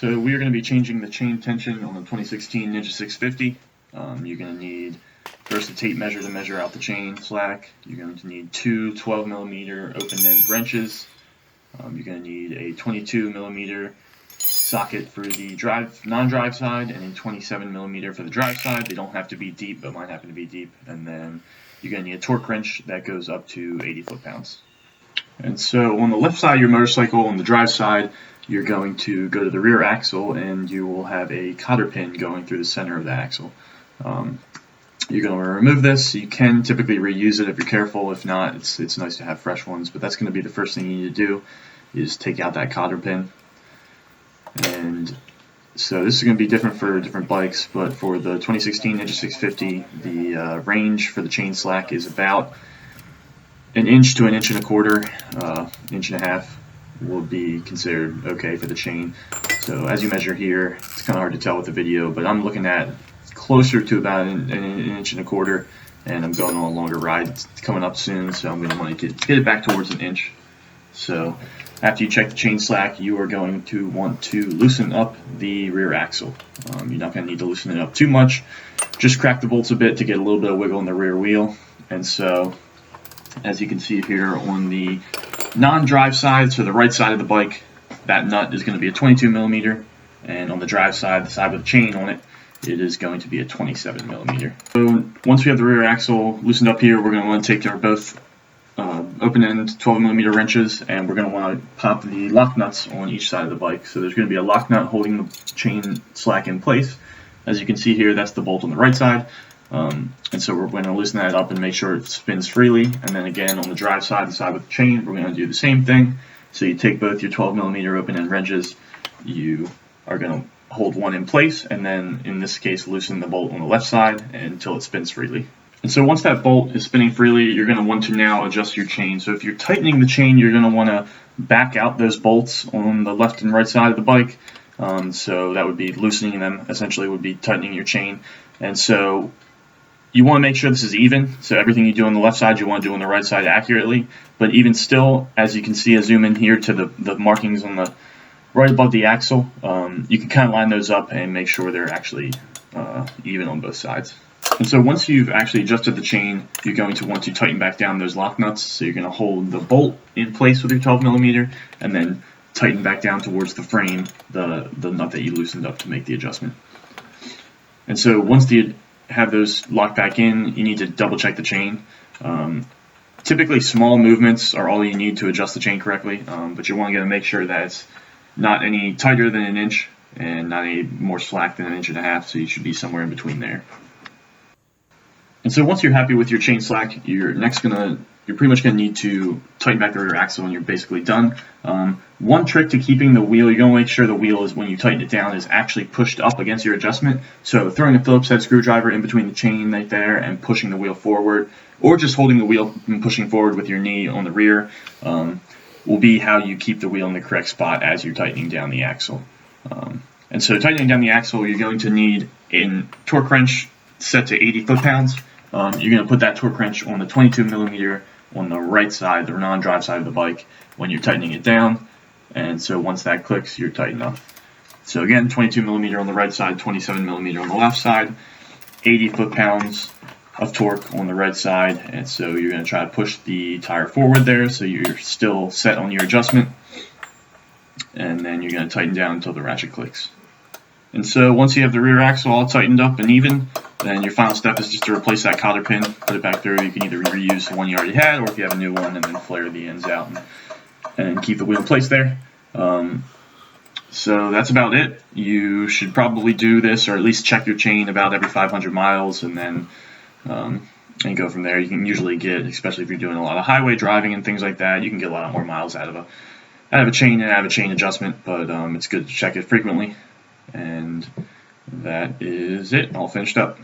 So we are going to be changing the chain tension on the 2016 Ninja 650. You're going to need first a tape measure to measure out the chain slack. You're going to need two 12mm open-end wrenches. You're going to need a 22mm socket for the non-drive side and a 27mm for the drive side. They don't have to be deep, but mine happen to be deep. And then you're going to need a torque wrench that goes up to 80 foot-pounds. And so on the left side of your motorcycle, on the drive side, you're going to go to the rear axle and you will have a cotter pin going through the center of the axle. You're going to remove this. You can typically reuse it if you're careful. If not, it's nice to have fresh ones, but that's going to be the first thing you need to do is take out that cotter pin. And so this is going to be different for different bikes, but for the 2016 Ninja 650, the range for the chain slack is about 1 inch to 1 1/4 inches, inch and a half will be considered okay for the chain. So as you measure here, it's kind of hard to tell with the video, but I'm looking at closer to about 1 1/4 inches, and I'm going on a longer ride. It's coming up soon, so I'm going to want to get it back towards 1 inch. So after you check the chain slack, you are going to want to loosen up the rear axle. You're not going to need to loosen it up too much. Just crack the bolts a bit to get a little bit of wiggle in the rear wheel. And so as you can see here on the non-drive side, so the right side of the bike, that nut is going to be a 22mm, and on the drive side, the side with the chain on it, it is going to be a 27mm. So once we have the rear axle loosened up here, we're going to want to take our both open-end 12mm wrenches, and we're going to want to pop the lock nuts on each side of the bike. So there's going to be a lock nut holding the chain slack in place. As you can see here, that's the bolt on the right side. And so we're going to loosen that up and make sure it spins freely. And then again, on the drive side, the side with the chain, we're going to do the same thing. So you take both your 12mm open-end wrenches, you are going to hold one in place, and then in this case, loosen the bolt on the left side until it spins freely. And so once that bolt is spinning freely, you're going to want to now adjust your chain. So if you're tightening the chain, you're going to want to back out those bolts on the left and right side of the bike. So that would be loosening them, essentially would be tightening your chain. And so you want to make sure this is even, so everything you do on the left side you want to do on the right side accurately, but even still, as you can see, I zoom in here to the markings on the right above the axle, you can kind of line those up and make sure they're actually even on both sides. And so once you've actually adjusted the chain, you're going to want to tighten back down those lock nuts, so you're going to hold the bolt in place with your 12mm and then tighten back down towards the frame the nut that you loosened up to make the adjustment. And so once you have those locked back in, you need to double check the chain. Typically small movements are all you need to adjust the chain correctly, but you want to make sure that it's not any tighter than 1 inch and not any more slack than 1.5 inches, so you should be somewhere in between there. And so once you're happy with your chain slack, you're pretty much going to need to tighten back the rear axle and you're basically done. One trick to keeping the wheel, you're going to make sure the wheel is, when you tighten it down, is actually pushed up against your adjustment. So throwing a Phillips head screwdriver in between the chain right there and pushing the wheel forward, or just holding the wheel and pushing forward with your knee on the rear, will be how you keep the wheel in the correct spot as you're tightening down the axle. And so tightening down the axle, you're going to need a torque wrench set to 80 foot-pounds. You're going to put that torque wrench on the 22mm on the right side, the non-drive side of the bike, when you're tightening it down. And so once that clicks, you're tightened up. So again, 22mm on the right side, 27mm on the left side, 80 foot-pounds of torque on the right side. And so you're going to try to push the tire forward there so you're still set on your adjustment. And then you're going to tighten down until the ratchet clicks. And so once you have the rear axle all tightened up and even, then your final step is just to replace that cotter pin, put it back through. You can either reuse the one you already had, or if you have a new one, and then flare the ends out and keep the wheel in place there. So that's about it. You should probably do this, or at least check your chain about every 500 miles, and then and go from there. You can usually get, especially if you're doing a lot of highway driving and things like that, you can get a lot more miles out of a chain and out of a chain adjustment, but it's good to check it frequently. And that is it, all finished up.